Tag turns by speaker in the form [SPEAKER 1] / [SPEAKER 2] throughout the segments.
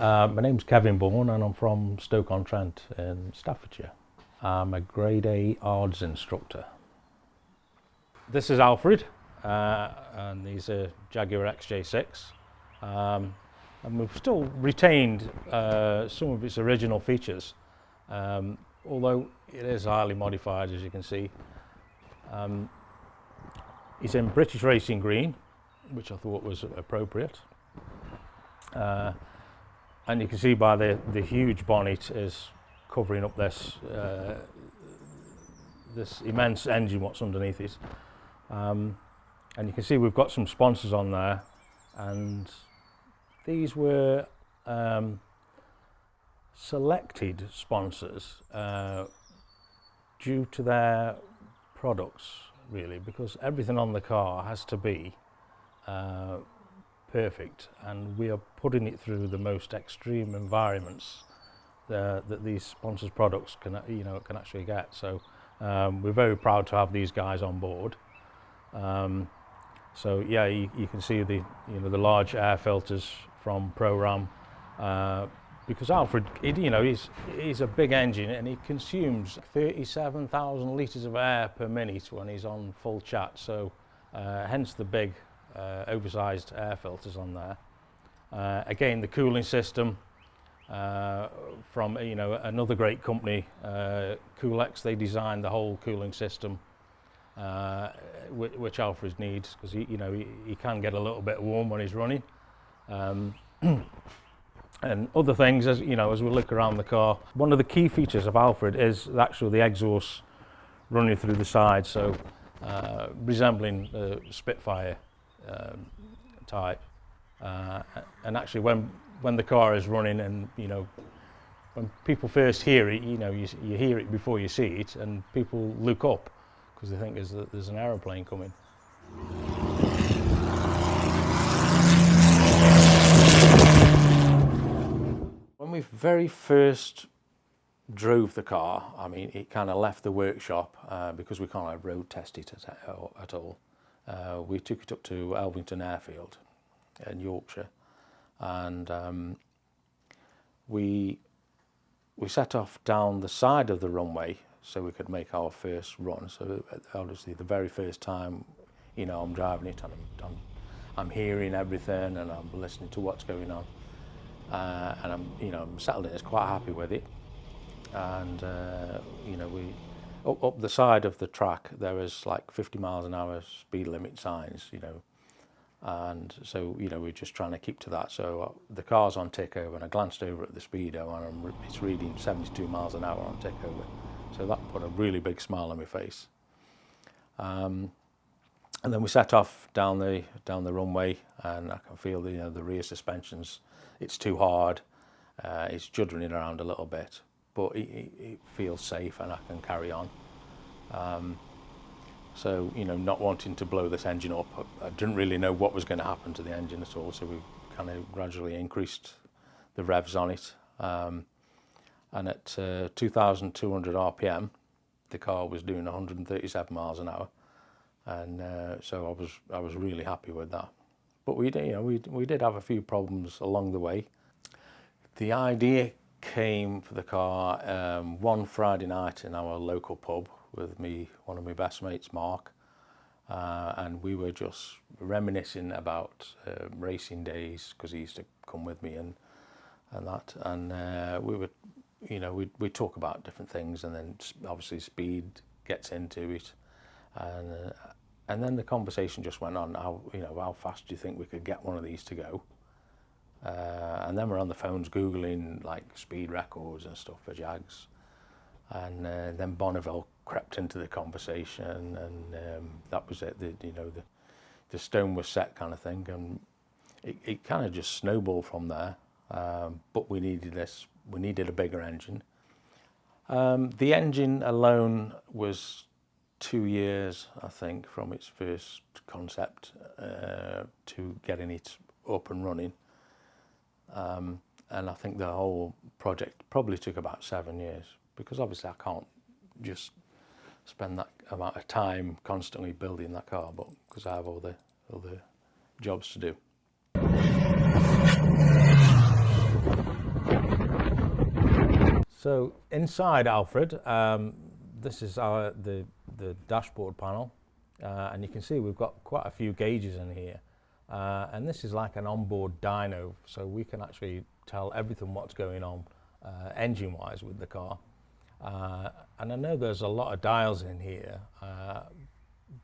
[SPEAKER 1] My name's Kevin Bourne and I'm from Stoke-on-Trent in Staffordshire. I'm a Grade A ARDS instructor. This is Alfred and he's a Jaguar XJ6 and we've still retained some of its original features, although it is highly modified, as you can see. It's in British Racing Green, which I thought was appropriate. And you can see by the huge bonnet is covering up this this immense engine what's underneath it. And you can see we've got some sponsors on there, and these were selected sponsors due to their products, really, because everything on the car has to be perfect, and we are putting it through the most extreme environments that these sponsors' products can actually get. So we're very proud to have these guys on board. So yeah, you can see the large air filters from ProRam, because Alfred, he's a big engine and he consumes 37,000 litres of air per minute when he's on full chat. So hence the big oversized air filters on there. Again, the cooling system from another great company, Coolex. They designed the whole cooling system, which Alfred needs, because he can get a little bit warm when he's running. And other things, as we look around the car, one of the key features of Alfred is actually the exhaust running through the side, so resembling the Spitfire type. And actually, when the car is running, and when people first hear it, you hear it before you see it, and people look up because they think there's an aeroplane coming. When we very first drove the car, I mean, it kind of left the workshop because we can't road test it at all. We took it up to Elvington Airfield in Yorkshire, and we set off down the side of the runway so we could make our first run. So obviously the very first time, I'm driving it, and I'm hearing everything and I'm listening to what's going on, and I'm settled in. It's quite happy with it, and we up the side of the track there is like 50 miles an hour speed limit signs, and so we're just trying to keep to that. So the car's on tick over, and I glanced over at the speedo, and it's reading 72 miles an hour on tick over. So that put a really big smile on my face. And then we set off down the runway, and I can feel the rear suspensions. It's too hard. It's juddering around a little bit, but it feels safe and I can carry on. So not wanting to blow this engine up, I didn't really know what was going to happen to the engine at all, so we kind of gradually increased the revs on it. And at 2,200 RPM, the car was doing 137 miles an hour, and so I was really happy with that. But we did have a few problems along the way. The idea came for the car one Friday night in our local pub with one of my best mates, Mark, and we were just reminiscing about racing days, because he used to come with me and that, and we would we talk about different things, and then obviously speed gets into it, and then the conversation just went on. How fast do you think we could get one of these to go? And then we're on the phones googling like speed records and stuff for Jags, and then Bonneville crept into the conversation, and that was it. The stone was set, kind of thing, and it kind of just snowballed from there. But we needed a bigger engine. The engine alone was 2 years, I think, from its first concept to getting it up and running. And I think the whole project probably took about 7 years, because obviously I can't just spend that amount of time constantly building that car, but because I have all the jobs to do. So inside Alfred, this is the dashboard panel, and you can see we've got quite a few gauges in here, and this is like an onboard dyno, so we can actually tell everything what's going on engine-wise with the car. And I know there's a lot of dials in here,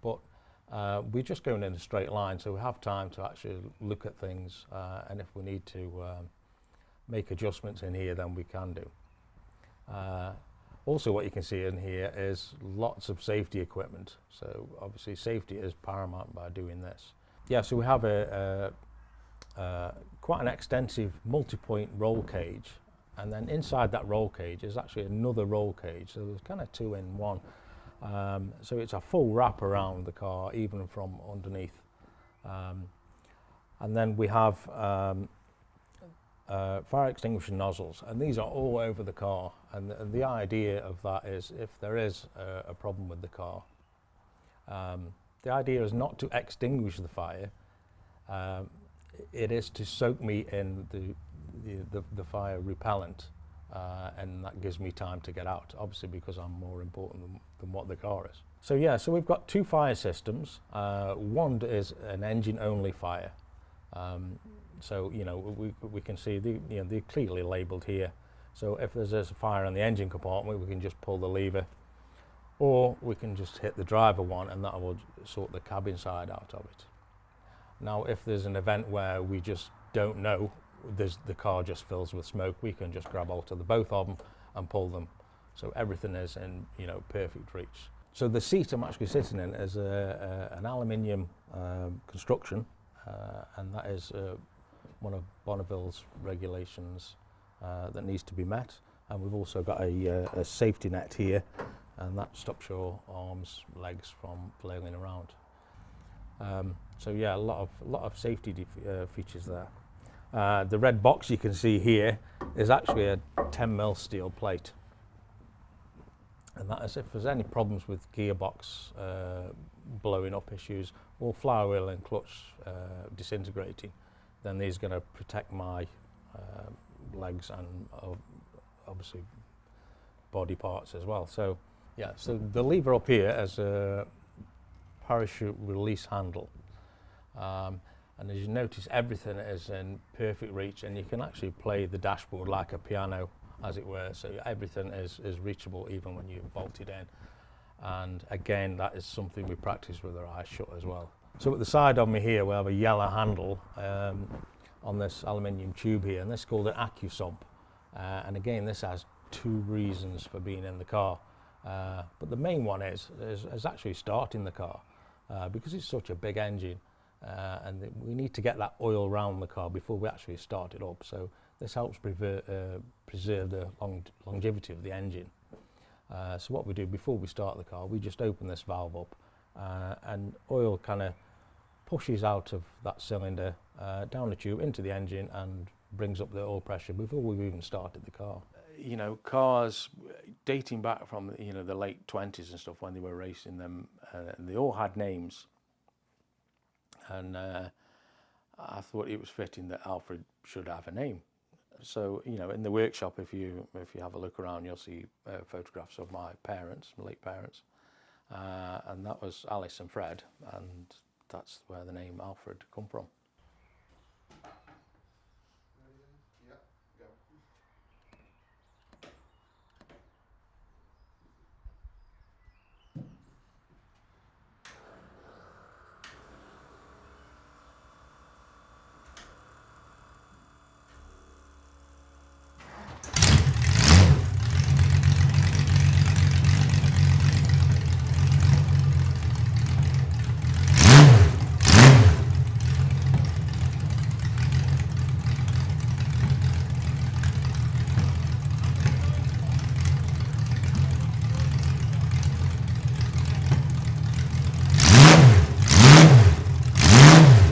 [SPEAKER 1] but we're just going in a straight line, so we have time to actually look at things, and if we need to make adjustments in here, then we can do. Also, what you can see in here is lots of safety equipment, so obviously safety is paramount by doing this. Yeah, so we have quite an extensive multi-point roll cage, and then inside that roll cage is actually another roll cage, so there's kind of two in one. So it's a full wrap around the car, even from underneath. And then we have fire extinguisher nozzles, and these are all over the car. And the idea of that is, if there is a problem with the car, the idea is not to extinguish the fire. It is to soak me in the fire repellent, and that gives me time to get out, obviously because I'm more important than what the car is. So yeah, so we've got two fire systems. One is an engine-only fire. So we can see they're clearly labelled here. So if there's a fire in the engine compartment, we can just pull the lever, or we can just hit the driver one, and that will sort the cabin side out of it. Now, if there's an event where we just don't know, the car just fills with smoke, we can just grab hold of the both of them and pull them. So everything is in perfect reach. So the seat I'm actually sitting in is an aluminium construction, and that is one of Bonneville's regulations that needs to be met. And we've also got a safety net here, and that stops your arms, legs from flailing around. So yeah, a lot of safety features there. The red box you can see here is actually a 10mm steel plate, and that is if there's any problems with gearbox blowing up issues or flywheel and clutch disintegrating, then these are going to protect my legs and obviously body parts as well. So yeah, so the lever up here is a parachute release handle. And as you notice, everything is in perfect reach, and you can actually play the dashboard like a piano, as it were, so everything is reachable even when you're bolted in. And again, that is something we practice with our eyes shut as well. So at the side of me here, we have a yellow handle on this aluminium tube here, and this is called an AccuSub. And again, this has two reasons for being in the car. But the main one is actually starting the car, because it's such a big engine. And we need to get that oil around the car before we actually start it up. So this helps preserve the longevity of the engine. So what we do before we start the car, we just open this valve up, and oil kind of pushes out of that cylinder down the tube into the engine and brings up the oil pressure before we've even started the car. Cars dating back from the late 20s and stuff, when they were racing them, they all had names. And I thought it was fitting that Alfred should have a name. So in the workshop, if you have a look around, you'll see photographs of my parents, my late parents, and that was Alice and Fred, and that's where the name Alfred come from.